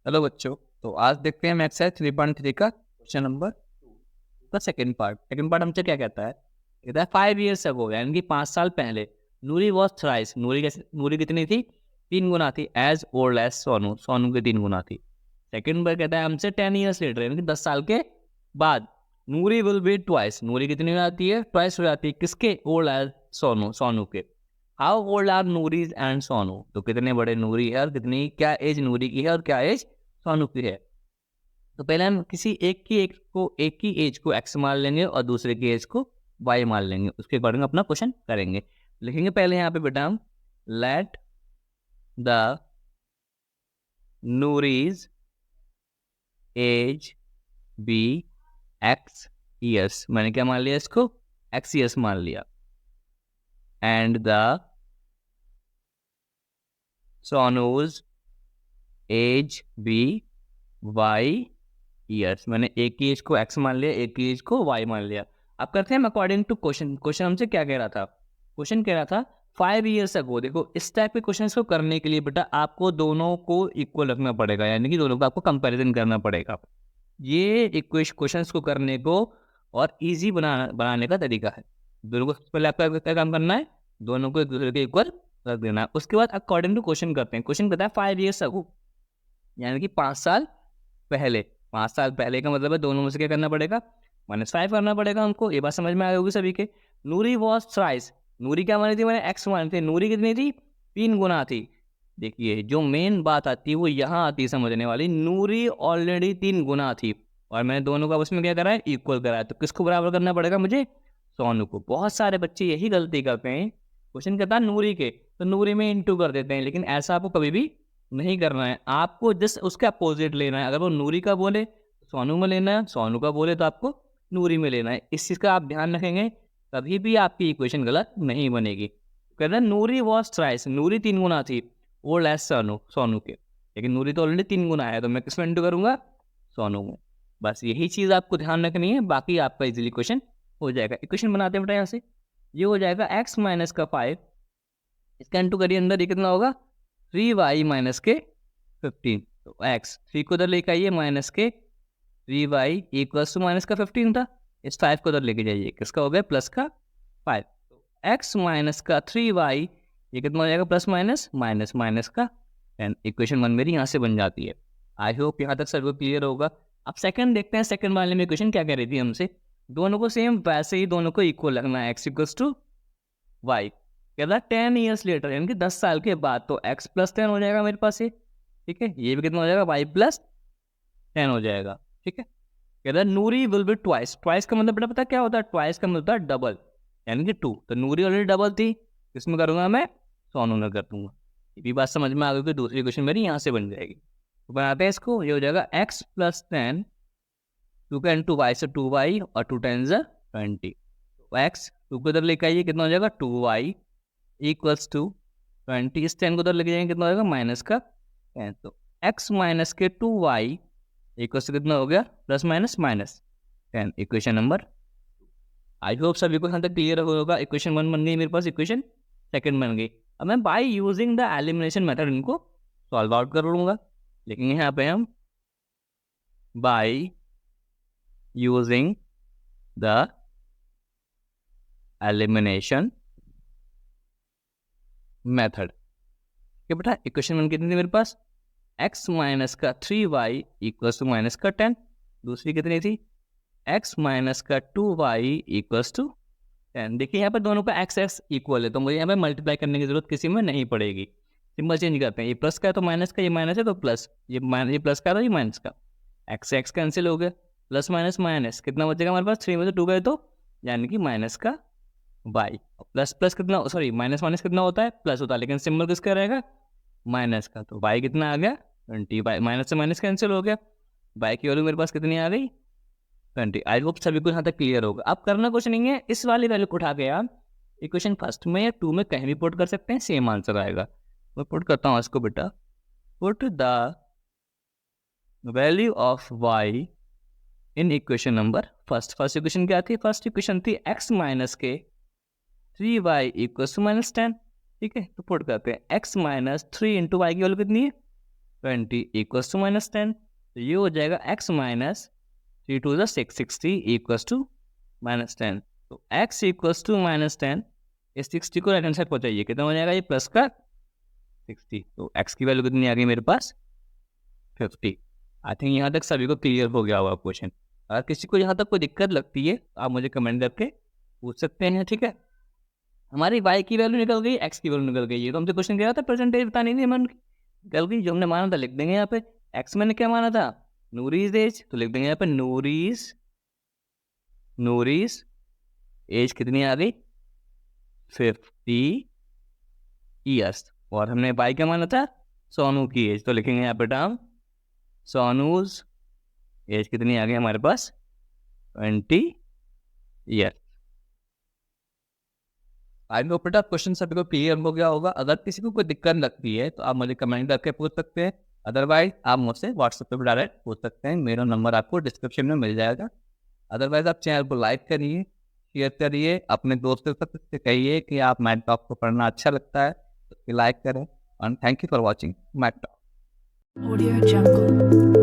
Hello बच्चों, तो आज देखते हैं हम एक्सरसाइज 3.3 का क्वेश्चन नंबर 2 का सेकंड पार्ट। हमसे क्या कहता है? कहता है 5 years ago, यानी कि 5 साल पहले, नूरी वॉज थ्राइस, नूरी कितनी थी? 3 गुना थी। As old as Sonu, Sonu की 3 गुना थी। सेकंड बार कहता है हमसे 10 years later, यानी कि 10 साल के बाद, नूरी विल बी ट्वाइस, नूरी कितनी हो जाती है? ट्वाइस हो जाती है। किसके? ओल्ड एज सोनू, सोनू के। How old are Noori's and Sonu, तो कितने बड़े नूरी है और कितनी, क्या एज नूरी की है और क्या एज सोनू की है। तो पहले हम किसी एक की एज को एक्स मान लेंगे और दूसरे की एज को वाई मान लेंगे, उसके अकॉर्डिंग अपना क्वेश्चन करेंगे। लिखेंगे पहले यहाँ पे बेटा हम, let the Noori's age be x years, मैंने क्या मान लिया इसको? एक्स ईयर्स मान लिया। And the Sonu's age be y years, मैंने एक की एज को एक्स मान लिया, एक की एज को वाई मान लिया। अब करते हैं हम अकॉर्डिंग टू क्वेश्चन। क्वेश्चन हमसे क्या कह रहा था? क्वेश्चन कह रहा था 5 years ago। देखो, इस टाइप के क्वेश्चन को करने के लिए बेटा आपको दोनों को इक्वल रखना पड़ेगा, यानी कि दोनों का आपको कंपैरिजन करना पड़ेगा। ये क्वेश्चन को करने को और ईजी बनाने का तरीका है। दोनों को सबसे पहले आपका क्या काम करना है? दोनों को एक दूसरे के इक्वल रख देना है। उसके बाद अकॉर्डिंग टू क्वेश्चन करते हैं। क्वेश्चन कहता है 5 years ago, यानी कि 5 साल पहले। 5 साल पहले का मतलब है दोनों में से क्या करना पड़ेगा? -5 करना पड़ेगा हमको। ये बात समझ में आ गई होगी सभी के। नूरी वॉज थ्राइस, नूरी क्या मानी थी? मैंने एक्स मानी थी। नूरी कितनी थी? 3 गुना थी। देखिए, जो मेन बात आती है वो यहाँ आती है समझने वाली। नूरी ऑलरेडी 3 गुना थी और मैंने दोनों का उसमें क्या करा है? इक्वल करा है। तो किसको बराबर करना पड़ेगा मुझे? सोनू को। बहुत सारे बच्चे यही गलती करते हैं। क्वेश्चन कहता है नूरी के, तो नूरी में इंटू कर देते हैं, लेकिन ऐसा आपको कभी भी नहीं करना है। आपको जस्ट उसके अपोजिट लेना है। अगर वो नूरी का बोले तो सोनू में लेना है, सोनू का बोले तो आपको नूरी में लेना है। इस चीज़ का आप ध्यान रखेंगे, कभी भी आपकी इक्वेशन गलत नहीं बनेगी। कहते हैं नूरी वॉज थ्राइस, नूरी 3 गुना थी ओल्ड एज सोनू, सोनू के। लेकिन नूरी तो ऑलरेडी 3 गुना है, तो मैं किसमें इंटू करूंगा? सोनू में। बस यही चीज़ आपको ध्यान रखनी है, बाकी आपका इजीली क्वेश्चन हो जाएगा। इक्वेशन बनाते हैं बेटा यहाँ से। ये हो जाएगा x माइनस का 5, इसका इंटू करिए अंदर, ये कितना होगा? 3y माइनस के 15। तो x 3 को उधर लेके आइए, माइनस के 3y इक्वल्स टू माइनस का 15 था। इस 5 को उधर लेके जाइए, किसका हो गया? प्लस का 5। तो x माइनस का 3y, ये कितना हो जाएगा? प्लस माइनस माइनस माइनस का 10। इक्वेशन 1 मेरी यहाँ से बन जाती है। आई होप यहाँ तक सबको क्लियर होगा। अब सेकंड देखते हैं, सेकंड वाले में इक्वेशन क्या कह रही थी हमसे? दोनों को सेम वैसे ही दोनों को इक्वल रखना है, x इक्वल्स टू वाई। कहता है 10 years later, यानी कि 10 साल के बाद, तो x प्लस 10 हो जाएगा मेरे पास ये। ठीक है, ये भी कितना हो जाएगा? y प्लस 10 हो जाएगा। ठीक है, कहता है नूरी विल बी ट्वाइस। ट्वाइस का मतलब बेटा पता क्या होता है? ट्वाइस का मतलब होता है डबल, यानी कि 2। तो नूरी ऑलरेडी डबल थी, किसमें करूंगा मैं? सोनू में कर दूंगा। ये भी बात समझ में आ गई कि दूसरी क्वेश्चन मेरी यहाँ से बन जाएगी। तो बनाते हैं इसको। ये हो जाएगा x प्लस 10, 2 का इंटू वाई से 2y और 2 10 20। तो x 2 को इधर लेकर आइए, कितना हो जाएगा? 2y equals to 20। इस 10 को उधर लेके जाएंगे, कितना होगा? माइनस का 10। तो x माइनस के 2y इक्वल्स टू कितना हो गया? Plus minus minus 10। Equation number. I hope सभी को यहाँ तक क्लियर होगा। इक्वेशन 1 बन गई मेरे पास, इक्वेशन सेकंड बन गई। अब मैं by using the elimination method इनको सॉल्व आउट कर लूँगा। लेकिन यहाँ पे हम by using the elimination method. कि बेटा इक्वेशन 1 कितनी थी मेरे पास? x माइनस का 3y इक्वल्स टू माइनस का 10। दूसरी कितनी थी? x माइनस का 2y इक्वल्स टू 10। देखिए यहाँ पर दोनों का x x इक्वल है, तो मुझे यहाँ पे मल्टीप्लाई करने की जरूरत किसी में नहीं पड़ेगी। सिंबल चेंज करते हैं, ये प्लस का है तो माइनस का, ये माइनस है तो प्लस, ये प्लस का है तो ये माइनस का। x से x कैंसिल हो गया, प्लस माइनस माइनस, कितना बचेगा हमारे पास? 3 में से 2 गए तो, यानी कि माइनस का y। प्लस प्लस कितना, सॉरी माइनस माइनस कितना होता है? प्लस होता है, लेकिन सिंबल किसका रहेगा? माइनस का। तो y कितना आ गया? 20। बाई माइनस से माइनस कैंसिल हो गया, y की वैल्यू मेरे पास कितनी आ गई? 20। आई होप सभी को यहाँ तक क्लियर होगा। अब करना कुछ नहीं है, इस वाली वैल्यू को उठा के आप इक्वेशन फर्स्ट में या 2 में कहीं भी पुट कर सकते हैं, सेम आंसर आएगा। मैं पुट करता हूँ इसको बेटा। Put the value of y in equation number first. First equation क्या थी? फर्स्ट इक्वेशन थी x माइनस के 3y इक्वल्स टू माइनस 10। ठीक है, तो पुट करते हैं x माइनस 3 इंटू वाई की वैल्यू कितनी है? 20 इक्वल्स टू -10, तो ये हो जाएगा x minus 3 to the 6, 60 equals to -10। तो x इक्वल्स टू -10, इस 60 को राइट हैंड साइड पहुंचाइए, कितना हो जाएगा ये प्लस का 60, तो x की वैल्यू कितनी आ गई मेरे पास 50। आई थिंक यहाँ तक सभी को क्लियर हो गया होगा क्वेश्चन। अगर किसी को यहाँ तक कोई दिक्कत लगती है तो आप मुझे कमेंट करके पूछ सकते हैं, ठीक है। हमारी y की वैल्यू निकल गई, x की वैल्यू निकल गई, ये तो हमसे क्वेश्चन क्या था, परसेंटेज बतानी थी हमें, निकल गई। जो हमने माना था लिख देंगे यहाँ पे, x मैंने क्या माना था, नूरीज एज, तो लिख देंगे यहाँ पे नूरीज एज कितनी आ गई 50 ईयर्स, और हमने y क्या माना था, सोनू की एज, तो लिखेंगे यहाँ पे टर्म सोनूज एज कितनी आ गई हमारे पास 20 ईयर। आई नो बेटा क्वेश्चन सभी को क्लियर हो गया होगा। अगर किसी को कोई दिक्कत लगती है तो आप मुझे कमेंट करके पूछ सकते हैं, अदरवाइज आप मुझसे व्हाट्सएप पे भी डायरेक्ट पूछ सकते हैं, मेरा नंबर आपको डिस्क्रिप्शन में मिल जाएगा। अदरवाइज आप चैनल को लाइक करिए, शेयर करिए, अपने दोस्तों से कहिए कि आप मैथ टॉक को पढ़ना अच्छा लगता है तो लाइक करें। And thank you for watching math talk. Audio Jungle.